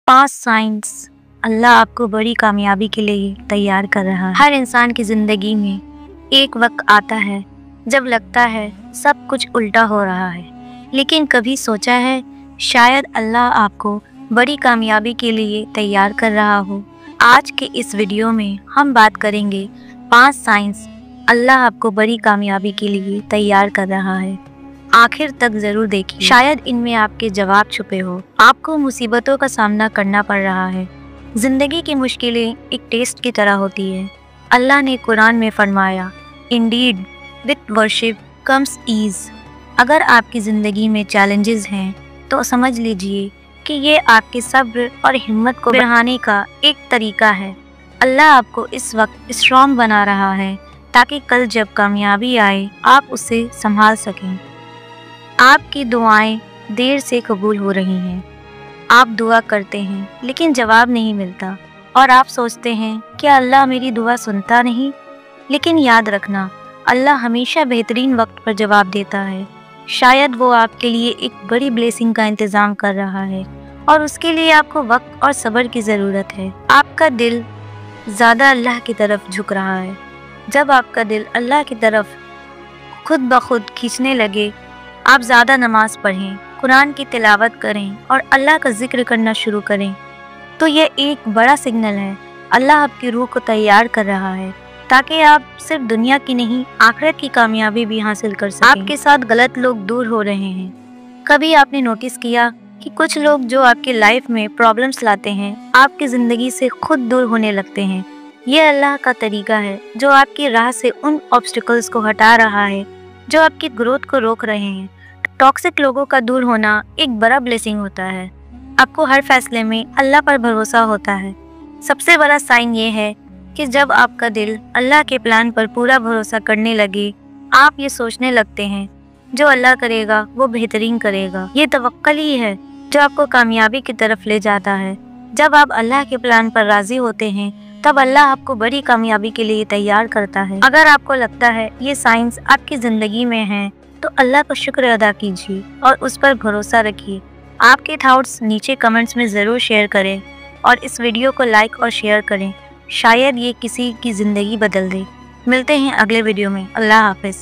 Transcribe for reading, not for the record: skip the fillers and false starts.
5 science अल्लाह आपको बड़ी कामयाबी के लिए तैयार कर रहा है। हर इंसान की ज़िंदगी में एक वक्त आता है जब लगता है सब कुछ उल्टा हो रहा है, लेकिन कभी सोचा है शायद अल्लाह आपको बड़ी कामयाबी के लिए तैयार कर रहा हो। आज के इस वीडियो में हम बात करेंगे 5 साइंस अल्लाह आपको बड़ी कामयाबी के लिए तैयार कर रहा है। आखिर तक जरूर देखिए, शायद इनमें आपके जवाब छुपे हो। आपको मुसीबतों का सामना करना पड़ रहा है। जिंदगी की मुश्किलें एक टेस्ट की तरह होती है। अल्लाह ने कुरान में फरमाया, indeed with worship comes ease. अगर आपकी ज़िंदगी में चैलेंजेस हैं तो समझ लीजिए कि ये आपके सब्र और हिम्मत को बढ़ाने का एक तरीका है। अल्लाह आपको इस वक्त स्ट्रॉन्ग बना रहा है ताकि कल जब कामयाबी आए आप उसे संभाल सकें। आपकी दुआएं देर से कबूल हो रही हैं। आप दुआ करते हैं लेकिन जवाब नहीं मिलता और आप सोचते हैं क्या अल्लाह मेरी दुआ सुनता नहीं? लेकिन याद रखना, अल्लाह हमेशा बेहतरीन वक्त पर जवाब देता है। शायद वो आपके लिए एक बड़ी ब्लेसिंग का इंतज़ाम कर रहा है और उसके लिए आपको वक्त और सब्र की ज़रूरत है। आपका दिल ज़्यादा अल्लाह की तरफ झुक रहा है। जब आपका दिल अल्लाह की तरफ खुद ब खुद खींचने लगे, आप ज़्यादा नमाज पढ़ें, कुरान की तिलावत करें और अल्लाह का जिक्र करना शुरू करें, तो यह एक बड़ा सिग्नल है। अल्लाह आपकी रूह को तैयार कर रहा है ताकि आप सिर्फ दुनिया की नहीं आखिरत की कामयाबी भी हासिल कर सकें। आपके साथ गलत लोग दूर हो रहे हैं। कभी आपने नोटिस किया कि कुछ लोग जो आपकी लाइफ में प्रॉब्लम्स लाते हैं आपकी ज़िंदगी से खुद दूर होने लगते हैं। ये अल्लाह का तरीका है जो आपकी राह से उन ऑब्स्टिकल्स को हटा रहा है जो आपकी ग्रोथ को रोक रहे हैं। टॉक्सिक लोगों का दूर होना एक बड़ा ब्लेसिंग होता है। आपको हर फैसले में अल्लाह पर भरोसा होता है। सबसे बड़ा साइन ये है कि जब आपका दिल अल्लाह के प्लान पर पूरा भरोसा करने लगे, आप ये सोचने लगते हैं जो अल्लाह करेगा वो बेहतरीन करेगा। ये तवक्कुल ही है जो आपको कामयाबी की तरफ ले जाता है। जब आप अल्लाह के प्लान पर राजी होते हैं तब अल्लाह आपको बड़ी कामयाबी के लिए तैयार करता है। अगर आपको लगता है ये साइंस आपकी ज़िंदगी में है तो अल्लाह का शुक्र अदा कीजिए और उस पर भरोसा रखिए। आपके थॉट्स नीचे कमेंट्स में ज़रूर शेयर करें और इस वीडियो को लाइक और शेयर करें। शायद ये किसी की ज़िंदगी बदल दे। मिलते हैं अगले वीडियो में। अल्लाह हाफ़िज़।